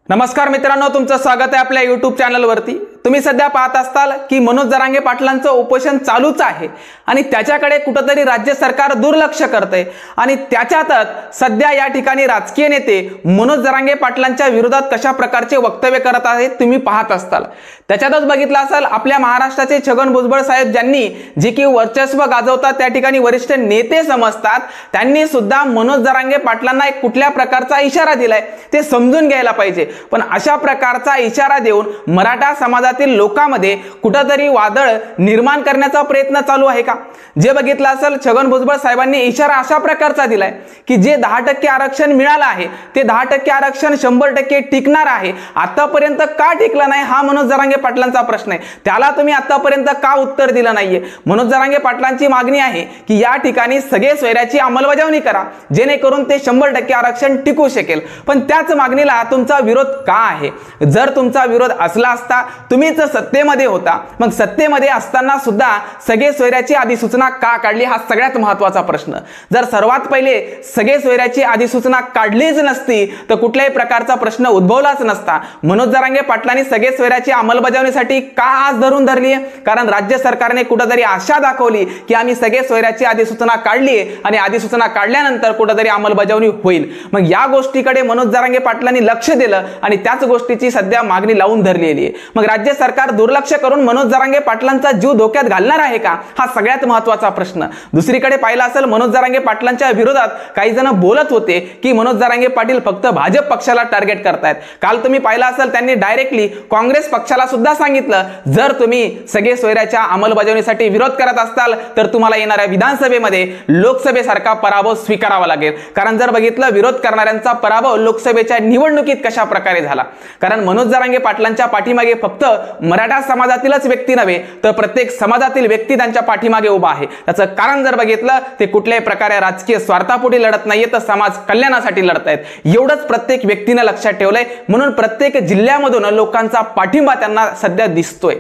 नमस्कार मित्रांनो, तुमचं स्वागत आहे आपल्या YouTube चॅनलवरती। तुम्ही सध्या पाहत असताल की मनोज जरांगे पाटलांचं उपोषण चालूच आहे आणि त्याच्याकडे कुठेतरी राज्य सरकार दुर्लक्ष करते आणि त्याच्यातच सध्या या ठिकाणी राजकीय नेते मनोज जरांगे पाटलांच्या विरोधात कशा प्रकारचे वक्तव्य करत आहेत तुम्ही पाहत असताल। त्याच्यातच बघितलं असेल आपल्या महाराष्ट्राचे छगन भुजबळ साहेब ज्यांनी जे की वर्चस्व गाजवतात त्या ठिकाणी वरिष्ठ नेते समजतात, त्यांनी सुद्धा मनोज जरांगे पाटलांना एक कुठल्या प्रकारचा इशारा दिलाय ते समजून घ्यायला पाहिजे। पण अशा प्रकारचा इशारा देऊन मराठा समाजातील लोकांमध्ये कुठेतरी वादळ निर्माण करण्याचा प्रयत्न चालू आहे का? जे बघितलं असेल छगन भुजबळ साहेबांनी इशारा अशा प्रकारचा दिलाय की जे 10% आरक्षण मिळालं आहे ते 10% आरक्षण 100% टिकणार आहे। आतापर्यंत का टिकलं नाही हा मनोज जरांगे पाटलांचा प्रश्न आहे। त्याला तुम्ही आतापर्यंत का उत्तर दिलं नाहीये? मनोज जरांगे पाटलांची मागणी आहे की या ठिकाणी सगळे सोयऱ्याची अंमलबजावणी करा जेणेकरून ते 100% आरक्षण टिकू शकेल। पण त्याच मागणीला तुमचा विरोध का आहे? जर तुमचा विरोध असला असता तुम्हीच सत्तेमध्ये होता, मग सत्तेमध्ये असताना सुद्धा सगळे सोयऱ्याची अधिसूचना का काढली हा सगळ्यात महत्त्वाचा प्रश्न। जर सर्वात पहिले सगळे सोयऱ्याची अधिसूचना काढलीच नसती तर कुठल्याही प्रकारचा प्रश्न उद्भवलाच नसता। मनोज जरांगे पाटलांनी सगळे सोयऱ्याची अंमलबजावणीसाठी का आज धरून धरली आहे? कारण राज्य सरकारने कुठेतरी आशा दाखवली की आम्ही सगळे सोयऱ्याची अधिसूचना काढली आणि अधिसूचना काढल्यानंतर कुठेतरी अंमलबजावणी होईल। मग या गोष्टीकडे मनोज जरांगे पाटलांनी लक्ष दिलं आणि त्याच गोष्टीची सध्या मागणी लावून धरलेली आहे। मग राज्य सरकार दुर्लक्ष करून मनोज जरांगे पाटलांचा जीव धोक्यात घालणार आहे का हा सगळ्यात महत्त्वाचा प्रश्न। दुसरीकडे पाहिलं असेल मनोज जरांगे पाटलांच्या विरोधात काही जण बोलत होते की मनोज जरांगे पाटील फक्त भाजप पक्षाला टार्गेट करतायत। काल तुम्ही पाहिलं असेल त्यांनी डायरेक्टली काँग्रेस पक्षाला सुद्धा सांगितलं जर तुम्ही सगळे सोयऱ्याच्या अंमलबजावणीसाठी विरोध करत असाल तर तुम्हाला येणाऱ्या विधानसभेमध्ये लोकसभेसारखा पराभव स्वीकारावा लागेल। कारण जर बघितलं विरोध करणाऱ्यांचा पराभव लोकसभेच्या निवडणुकीत कशा प्रकारे झाला, कारण मनोज जरांगे पाटलांच्या पाठीमागे फक्त मराठा समाजातीलच व्यक्ती नव्हे तर प्रत्येक समाजातील व्यक्ती त्यांच्या पाठीमागे उभा आहे। त्याचं कारण जर बघितलं ते कुठल्याही प्रकारे राजकीय स्वार्थापोटी लढत नाहीये तर समाज कल्याणासाठी लढत आहेत। एवढंच प्रत्येक व्यक्तीने लक्षात ठेवलंय, म्हणून प्रत्येक जिल्ह्यामधून लोकांचा पाठिंबा त्यांना सध्या दिसतोय।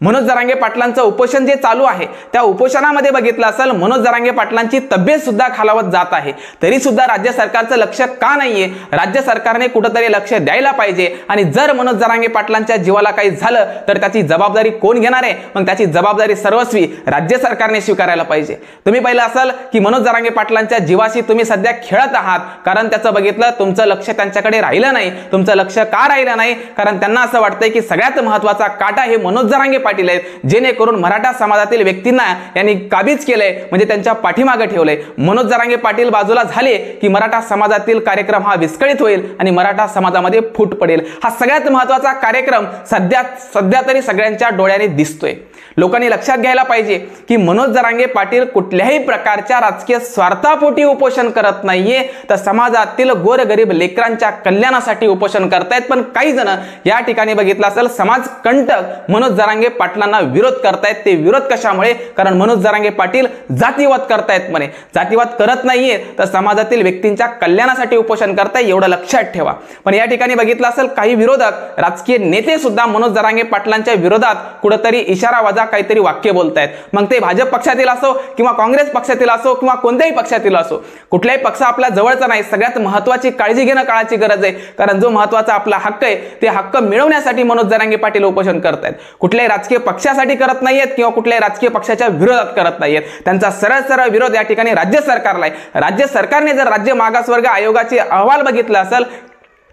मनोज जरांगे पाटलांचं उपोषण जे चालू आहे त्या उपोषणामध्ये बघितलं असेल मनोज जरांगे पाटलांची तब्येत सुद्धा खालावत जात आहे, तरी सुद्धा राज्य सरकारचं लक्ष का नाहीये? राज्य सरकारने कुठेतरी लक्ष द्यायला पाहिजे आणि जर मनोज जरांगे पाटलांच्या जीवाला काही झालं तर त्याची जबाबदारी कोण घेणार आहे? मग त्याची जबाबदारी सर्वस्वी राज्य सरकारने स्वीकारायला पाहिजे। तुम्ही पाहिलं असेल की मनोज जरांगे पाटलांच्या जीवाशी तुम्ही सध्या खेळत आहात, कारण त्याचं बघितलं तुमचं लक्ष त्यांच्याकडे राहिलं नाही। तुमचं लक्ष का राहिलं नाही? कारण त्यांना असं वाटतंय की सगळ्यात महत्त्वाचा काटा हे मनोज जरांगे पाटील आहेत, जेणेकरून मराठा समाजातील व्यक्तींना यांनी काबीज केलंय, म्हणजे त्यांच्या पाठीमागे ठेवलंय। मनोज जरांगे पाटील बाजूला झाले की मराठा समाजातील कार्यक्रम हा विस्कळीत होईल आणि मराठा समाजामध्ये फूट पडेल। हा सगळ्यात महत्त्वाचा कार्यक्रम सध्या तरी सगळ्यांच्या डोळ्याने दिसतोय। लोकांनी लक्षात घ्यायला पाहिजे की मनोज जरांगे पाटील कुठल्याही प्रकारच्या राजकीय स्वार्थापोटी उपोषण करत नाहीये तर समाजातील गोरगरीब लेकरांच्या कल्याणासाठी उपोषण करतायत। पण काही जण या ठिकाणी बघितलं असेल समाज कंटक मनोज जरांगे पाटलांना विरोध करतायत। ते विरोध कशामुळे? कारण मनोज जरांगे पाटील जातीवाद करतायत म्हणे। जातीवाद करत नाहीये तर समाजातील व्यक्तींच्या कल्याणासाठी उपोषण करताय, एवढं लक्षात ठेवा। पण या ठिकाणी बघितलं असेल काही विरोधक राजकीय नेते सुद्धा मनोज जरांगे पाटलांच्या विरोधात कुठेतरी इशारा वजा काहीतरी वाक्य बोलतायत। मग ते भाजप पक्षातील असो किंवा काँग्रेस पक्षातील असो किंवा कोणत्याही पक्षातील असो, कुठलाही पक्ष आपल्या जवळचा नाही। सगळ्यात महत्त्वाची काळजी घेणं काळाची गरज आहे, कारण जो महत्त्वाचा आपला हक्क आहे ते हक्क मिळवण्यासाठी मनोज जरांगे पाटील उपोषण करतायत। कुठल्याही राजकीय पक्षासाठी करत नाहीयेत किंवा कुठल्याही राजकीय पक्षाच्या विरोधात करत नाहीयेत। त्यांचा सरळ विरोध या ठिकाणी राज्य सरकारला आहे। राज्य सरकारने जर राज्य मागासवर्ग आयोगाचे अहवाल बघितला असेल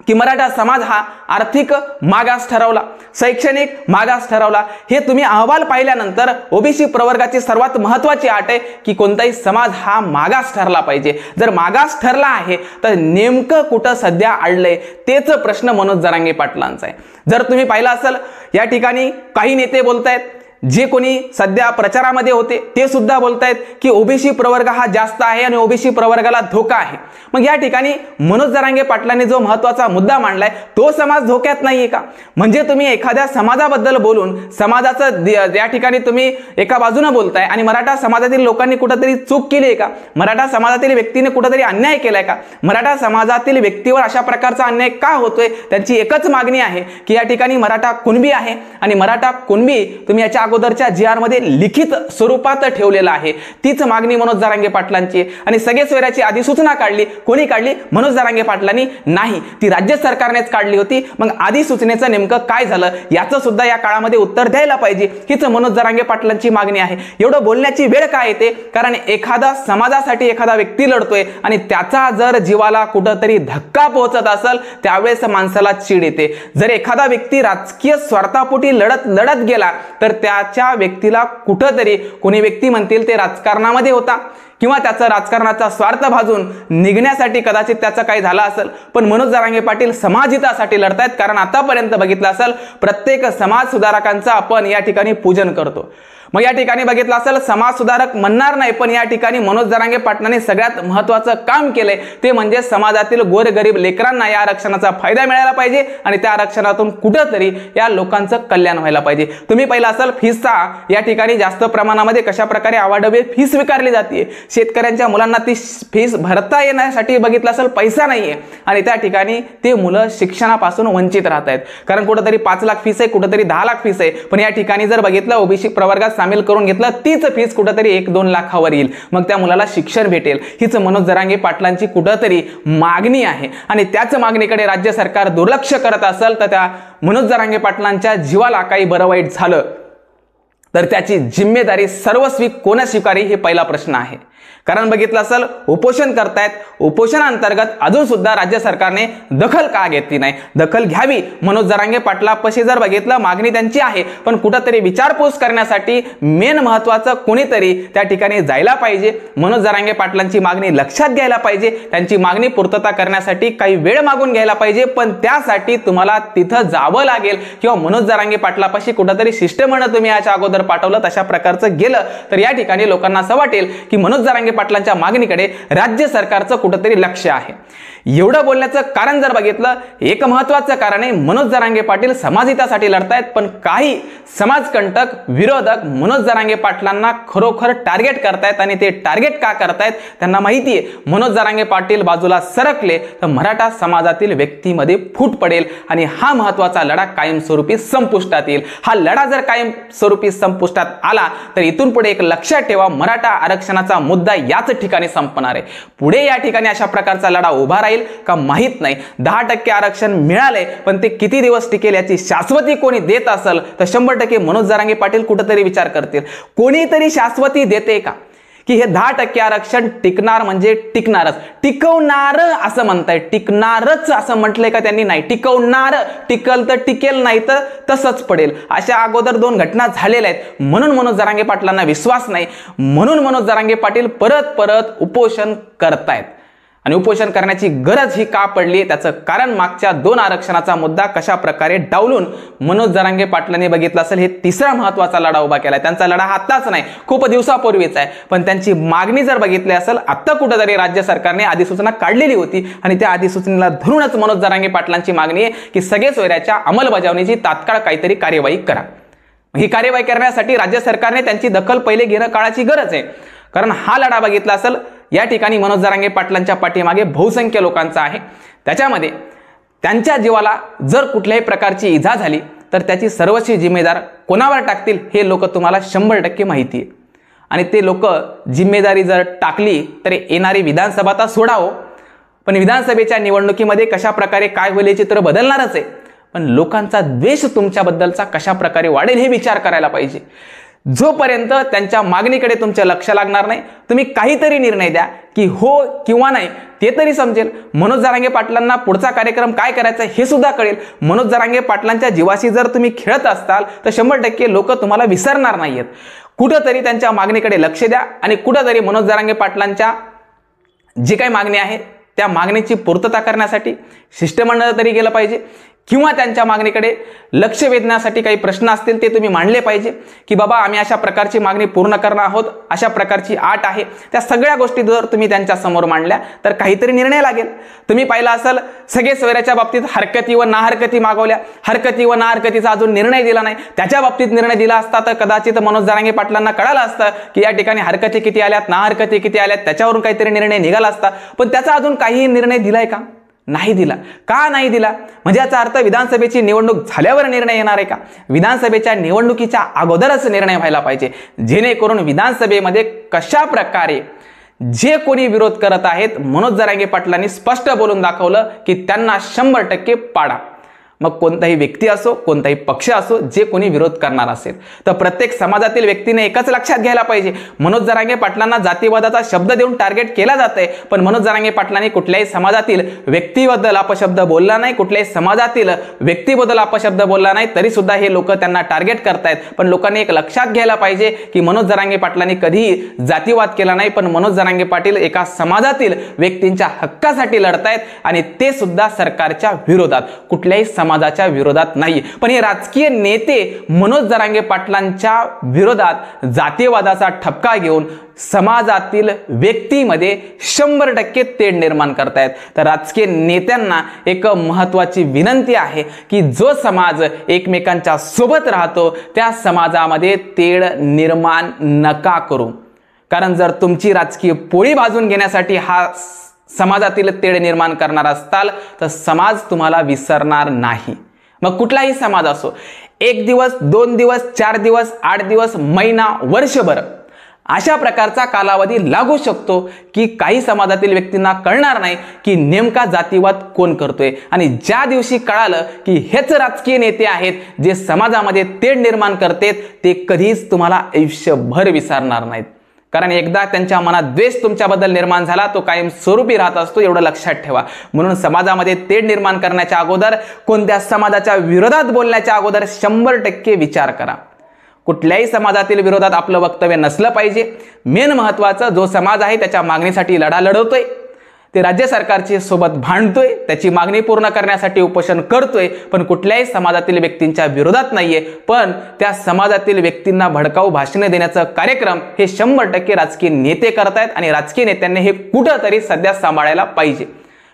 की मराठा समाज हा आर्थिक मागास ठरवला, शैक्षणिक मागास ठरवला, हे तुम्ही अहवाल पाहिल्यानंतर ओबीसी प्रवर्गाची सर्वात महत्त्वाची अट आहे की कोणताही समाज हा मागास ठरला पाहिजे। जर मागास ठरला आहे तर नेमकं कुठं सध्या अडलंय तेच प्रश्न मनोज जरांगे पाटलांचा आहे। जर तुम्ही पाहिलं असेल या ठिकाणी काही नेते बोलतायत, जे कोणी सध्या प्रचारामध्ये होते ते सुद्धा बोलतायत की ओबीसी प्रवर्ग हा जास्त आहे आणि ओबीसी प्रवर्गाला धोका आहे। मग या ठिकाणी मनोज जरांगे पाटलांनी जो महत्त्वाचा मुद्दा मांडलाय तो समाज धोक्यात नाहीये का? म्हणजे तुम्ही एखाद्या समाजाबद्दल बोलून समाजाचं या ठिकाणी तुम्ही एका बाजूने बोलताय आणि मराठा समाजातील लोकांनी कुठेतरी चूक केली आहे का? मराठा समाजातील व्यक्तीने कुठेतरी अन्याय केलाय का? मराठा समाजातील व्यक्तीवर अशा प्रकारचा अन्याय का होतोय? त्यांची एकच मागणी आहे की या ठिकाणी मराठा कुणबी आहे आणि मराठा कुणबी तुम्ही याच्या अगोदरच्या GR मध्ये लिखित स्वरूपात ठेवलेलं आहे. तीच मागणी मनोज जरांगे पाटलांची आणि सगळे सोयऱ्याची अधिसूचना काढली. कोणी काढली? मनोज जरांगे पाटलांनी नाही, ती राज्य सरकारनेच काढली होती. मग अधिसूचनेचं नेमकं काय झालं याचं सुद्धा या काळामध्ये उत्तर द्यायला पाहिजे. हीच मनोज जरांगे पाटलांची मागणी आहे. एवढं बोलण्याची वेळ काय येते? कारण एखादा समाजासाठी एखादा व्यक्ती लढतोय आणि त्याचा जर जीवाला कुठंतरी धक्का पोहोचत असेल त्यावेळेस माणसाला चीड येते. जर एखादा व्यक्ती राजकीय स्वार्थापोटी लढत गेला तर त्याच्या व्यक्तीला कुठंतरी कोणी व्यक्ती म्हणतील ते राजकारणामध्ये होता किंवा त्याचा राजकारणाचा स्वार्थ भाजून निघण्यासाठी कदाचित त्याचं काही झालं असेल. पण मनोज जरांगे पाटील समाजहितासाठी लढतायत. कारण आतापर्यंत बघितलं असेल प्रत्येक समाज सुधारकांचं आपण या ठिकाणी पूजन करतो. मग या ठिकाणी बघितलं असेल समाज सुधारक म्हणणार नाही, पण या ठिकाणी मनोज जरांगे पाटलांनी सगळ्यात महत्त्वाचं काम केलंय ते म्हणजे समाजातील गोरगरीब लेकरांना या आरक्षणाचा फायदा मिळाला पाहिजे आणि त्या आरक्षणातून कुठंतरी या लोकांचं कल्याण व्हायला पाहिजे. तुम्ही पाहिलं असेल फीसचा या ठिकाणी जास्त प्रमाणामध्ये कशा प्रकारे आवाढव्य फी स्वीकारली जाते. शेतकऱ्यांच्या मुलांना ती फीस भरता येण्यासाठी बघितलं असेल पैसा नाहीये आणि त्या ठिकाणी ते मुलं शिक्षणापासून वंचित राहत आहेत. कारण कुठंतरी 5 लाख फीस आहे, कुठंतरी 10 लाख फीस आहे. पण या ठिकाणी जर बघितलं ओबीसी प्रवर्गात सामील करून घेतलं तीच फीस कुठेतरी 1-2 लाखावर येईल. मग त्या मुलाला शिक्षण भेटेल. हीच मनोज जरांगे पाटलांची कुठेतरी मागणी आहे आणि त्याच मागणीकडे राज्य सरकार दुर्लक्ष करत असेल तर त्या मनोज जरांगे पाटलांच्या जीवाला काही बरं वाईट झालं तर त्याची जिम्मेदारी सर्वस्वी कोण स्वीकारी हे पहिला प्रश्न आहे. कारण बघितलं असेल उपोषण करतायत, उपोषणाअंतर्गत अजून सुद्धा राज्य सरकारने दखल का घेतली नाही? दखल घ्यावी. मनोज जरांगे पाटलापाशी जर बघितलं मागणी त्यांची आहे, पण कुठंतरी विचारपूस करण्यासाठी मेन महत्वाचं कोणीतरी त्या ठिकाणी जायला पाहिजे. मनोज जरांगे पाटलांची मागणी लक्षात घ्यायला पाहिजे. त्यांची मागणी पूर्तता करण्यासाठी काही वेळ मागून घ्यायला पाहिजे, पण त्यासाठी तुम्हाला तिथं जावं लागेल किंवा मनोज जरांगे पाटलापाशी कुठंतरी शिष्टमंडळ तुम्ही याच्या अगोदर पाठवलं तशा प्रकारचं गेलं तर या ठिकाणी लोकांना असं वाटेल की मनोज जरांगे पाटलांच्या मागणीकडे राज्य सरकारचं कुठेतरी लक्ष आहे. एवढं बोलण्याचं कारण जर बघितलं एक महत्त्वाचं कारण आहे मनोज जरांगे पाटील समाजहितासाठी लढतायत, पण काही समाजकंटक विरोधक मनोज जरांगे पाटलांना खरोखर टार्गेट करतायत आणि ते टार्गेट का करतायत त्यांना माहिती आहे. मनोज जरांगे पाटील बाजूला सरकले तर मराठा समाजातील व्यक्तीमध्ये फूट पडेल आणि हा महत्त्वाचा लढा कायमस्वरूपी संपुष्टात येईल. हा लढा जर कायमस्वरूपी संपुष्टात आला तर इथून पुढे एक लक्षात ठेवा, मराठा आरक्षणाचा मुद्दा याच ठिकाणी संपणार आहे. पुढे या ठिकाणी अशा प्रकारचा लढा उभा राहील का माहित नाही. 10% आरक्षण मिळाले, पण ते किती दिवस टिकेल याची शाश्वती कोणी देत असेल तर 100% मनोज जरांगे पाटील कुठेतरी विचार करतील. कोणीतरी शाश्वती देते का की हे 10% आरक्षण टिकणार म्हणजे टिकणारच, टिकवणार असं म्हणताय, टिकणारच असं म्हटलंय का त्यांनी? नाही, टिकवणार. टिकल तर टिकेल, नाही तर तसंच पडेल. अशा अगोदर 2 घटना झालेल्या आहेत. म्हणून मनोज जरांगे पाटलांना विश्वास नाही, म्हणून मनोज जरांगे पाटील परत उपोषण करतायत. आणि उपोषण करण्याची गरज ही का पडली त्याचं कारण मागच्या 2 आरक्षणाचा मुद्दा कशा प्रकारे डावलून मनोज जरांगे पाटलांनी बघितलं असेल हे तिसरा महत्त्वाचा लढा उभा केलाय. त्यांचा लढा आत्ताच नाही, खूप दिवसापूर्वीच आहे. पण त्यांची मागणी जर बघितली असेल आत्ता कुठेतरी राज्य सरकारने अधिसूचना काढलेली होती आणि त्या अधिसूचनेला धरूनच मनोज जरांगे पाटलांची मागणी आहे की सगळे सोयऱ्याच्या अंमलबजावणीची तात्काळ काहीतरी कार्यवाही करा. ही कार्यवाही करण्यासाठी राज्य सरकारने त्यांची दखल पहिले घेणं काळाची गरज आहे. कारण हा लढा बघितला असेल या ठिकाणी मनोज जरांगे पाटलांच्या पाठीमागे बहुसंख्य लोकांचा आहे. त्याच्यामध्ये त्यांच्या जीवाला जर कुठल्याही प्रकारची इजा झाली तर त्याची सर्वस्वी जिम्मेदार कोणावर टाकतील हे लोक तुम्हाला 100% माहिती आहे. आणि ते लोक जिम्मेदारी जर टाकली तर येणारी विधानसभा तर सोडावं, पण विधानसभेच्या निवडणुकीमध्ये कशा प्रकारे काय होईल हे चित्र बदलणारच आहे. पण लोकांचा द्वेष तुमच्याबद्दलचा कशा प्रकारे वाढेल हे विचार करायला पाहिजे. जोपर्यंत त्यांच्या मागणीकडे तुमचे लक्ष लागणार नाही तुम्ही काहीतरी निर्णय द्या की हो किंवा नाही ते तरी समजेल. मनोज जरांगे पाटलांना पुढचा कार्यक्रम काय करायचा हे सुद्धा कळेल. मनोज जरांगे पाटलांच्या जीवाशी जर तुम्ही खेळत असताल तर 100% लोक तुम्हाला विसरणार नाहीयेत. कुठंतरी त्यांच्या मागणीकडे लक्ष द्या आणि कुठंतरी मनोज जरांगे पाटलांच्या जी काही मागणी आहे त्या मागणीची पूर्तता करण्यासाठी शिष्टमंडळ तरी गेलं पाहिजे किंवा त्यांच्या मागणीकडे लक्ष वेधण्यासाठी काही प्रश्न असतील ते तुम्ही मांडले पाहिजे की बाबा आम्ही अशा प्रकारची मागणी पूर्ण करणार आहोत, अशा प्रकारची अट आहे. त्या सगळ्या गोष्टी जर तुम्ही त्यांच्या समोर मांडल्या तर काहीतरी निर्णय लागेल. तुम्ही पाहिलं असेल सगळे सोयऱ्याच्या बाबतीत हरकती व नाहरकती मागवल्या, हरकती व नाहरकतीचा अजून निर्णय दिला नाही. त्याच्या बाबतीत निर्णय दिला असता तर कदाचित मनोज जरांगे पाटलांना कळालं असतं की या ठिकाणी हरकती किती आल्यात, नाहरकती किती आल्यात, त्याच्यावरून काहीतरी निर्णय निघाला असता. पण त्याचा अजून काही निर्णय दिलाय का? नाही दिला. का नाही दिला? म्हणजे याचा अर्थ विधानसभेची निवडणूक झाल्यावर निर्णय येणार आहे का? विधानसभेच्या निवडणुकीच्या अगोदरच निर्णय व्हायला पाहिजे, जेणेकरून विधानसभेमध्ये कशा प्रकारे जे कोणी विरोध करत आहेत, मनोज जरांगे पाटलांनी स्पष्ट बोलून दाखवलं की त्यांना 100% पाडा. मग कोणताही व्यक्ती असो, कोणताही पक्ष असो, जे कोणी विरोध करणार असेल तर प्रत्येक समाजातील व्यक्तीने एकच लक्षात घ्यायला पाहिजे, मनोज जरांगे पाटलांना जातीवादाचा शब्द देऊन टार्गेट केला जातंय, पण मनोज जरांगे पाटलांनी कुठल्याही समाजातील व्यक्तीबद्दल अपशब्द बोलला नाही, कुठल्याही समाजातील व्यक्तीबद्दल अपशब्द बोलला नाही, तरी सुद्धा हे लोक त्यांना टार्गेट करतायत. पण लोकांनी एक लक्षात घ्यायला पाहिजे की मनोज जरांगे पाटलांनी कधीही जातीवाद केला नाही, पण मनोज जरांगे पाटील एका समाजातील व्यक्तींच्या हक्कासाठी लढतायत आणि ते सुद्धा सरकारच्या विरोधात, कुठल्याही समाजाच्या विरोधात नाही. पण हे राजकीय नेते मनोज जरांगे पाटलांच्या विरोधात जातीवादाचा ठपका घेऊन समाजातील व्यक्तीमध्ये 100% तेढ निर्माण करतायत. तर राजकीय नेत्यांना एक महत्त्वाची विनंती आहे की जो समाज एकमेकांच्या सोबत राहतो त्या समाजामध्ये तेढ निर्माण नका करू. कारण जर तुमची राजकीय पोळी भाजून घेण्यासाठी हा समाजातील तेढ निर्माण करणार असताल तर समाज तुम्हाला विसरणार नाही. मग कुठलाही समाज असो, 1 दिवस, 2 दिवस, 4 दिवस, 8 दिवस, महिना, वर्षभर अशा प्रकारचा कालावधी लागू शकतो की काही समाजातील व्यक्तींना कळणार नाही की नेमका जातीवाद कोण करतोय. आणि ज्या दिवशी कळालं की हेच राजकीय नेते आहेत जे समाजामध्ये तेढ निर्माण करतात, ते कधीच तुम्हाला आयुष्यभर विसरणार नाहीत. कारण एकदा त्यांच्या मनात द्वेष तुमच्याबद्दल निर्माण झाला तो कायम स्वरूपी राहत असतो, एवढं लक्षात ठेवा. म्हणून समाजामध्ये तेढ निर्माण करण्याच्या अगोदर, कोणत्या समाजाच्या विरोधात बोलण्याच्या अगोदर 100% विचार करा. कुठल्याही समाजातील विरोधात आपलं वक्तव्य नसलं पाहिजे. मेन महत्वाचं, जो समाज आहे त्याच्या मागणीसाठी लढा लढवतोय, ते राज्य सरकारची सोबत भांडतोय, त्याची मागणी पूर्ण करण्यासाठी उपोषण करतोय, पण कुठल्याही समाजातील व्यक्तींच्या विरोधात नाहीये. पण त्या समाजातील व्यक्तींना भडकाऊ भाषणे देण्याचा कार्यक्रम हे 100% राजकीय नेते करतायत आणि राजकीय नेत्यांनी हे कुठंतरी सध्या सांभाळायला पाहिजे.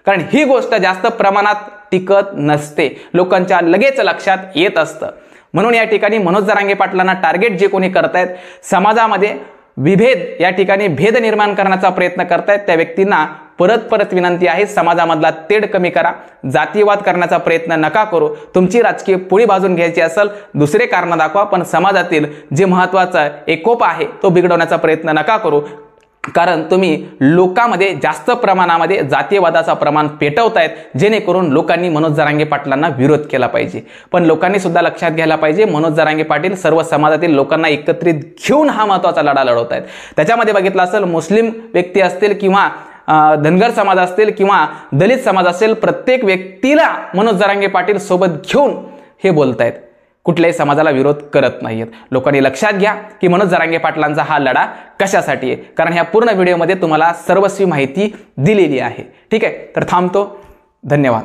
कारण ही गोष्ट जास्त प्रमाणात टिकत नसते, लोकांच्या लगेच लक्षात येत असतं. म्हणून या ठिकाणी मनोज जरांगे पाटलांना टार्गेट जे कोणी करतायत, समाजामध्ये विभेद, या ठिकाणी भेद निर्माण करण्याचा प्रयत्न करतायत, त्या व्यक्तींना परत विनंती आहे, समाजामधला तेढ कमी करा, जातीवाद करण्याचा प्रयत्न नका करू. तुमची राजकीय पोळी भाजून घ्यायची असेल, दुसरे कारण दाखवा, पण समाजातील जे महत्त्वाचा एकोप आहे तो बिघडवण्याचा प्रयत्न नका करू. कारण तुम्ही लोकांमध्ये जास्त प्रमाणामध्ये जातीयवादाचा प्रमाण पेटवतायत, जेणेकरून लोकांनी मनोज जरांगे पाटलांना विरोध केला पाहिजे. पण लोकांनी सुद्धा लक्षात घ्यायला पाहिजे, मनोज जरांगे पाटील सर्व समाजातील लोकांना एकत्रित घेऊन हा महत्त्वाचा लढा लढवत आहेत. त्याच्यामध्ये बघितलं असेल, मुस्लिम व्यक्ती असतील किंवा धनगर समाज असतील किंवा दलित समाज असेल, प्रत्येक व्यक्तीला मनोज जरांगे पाटील सोबत घेऊन हे बोलतायत, कुठल्याही समाजाला विरोध करत नाहीत. लोकांनी लक्षात घ्या की मनोज जरांगे पाटलांचा हा लढा कशासाठी आहे, कारण ह्या पूर्ण व्हिडिओमध्ये तुम्हाला सर्वस्वी माहिती दिलेली आहे. ठीक आहे, तर थांबतो. धन्यवाद.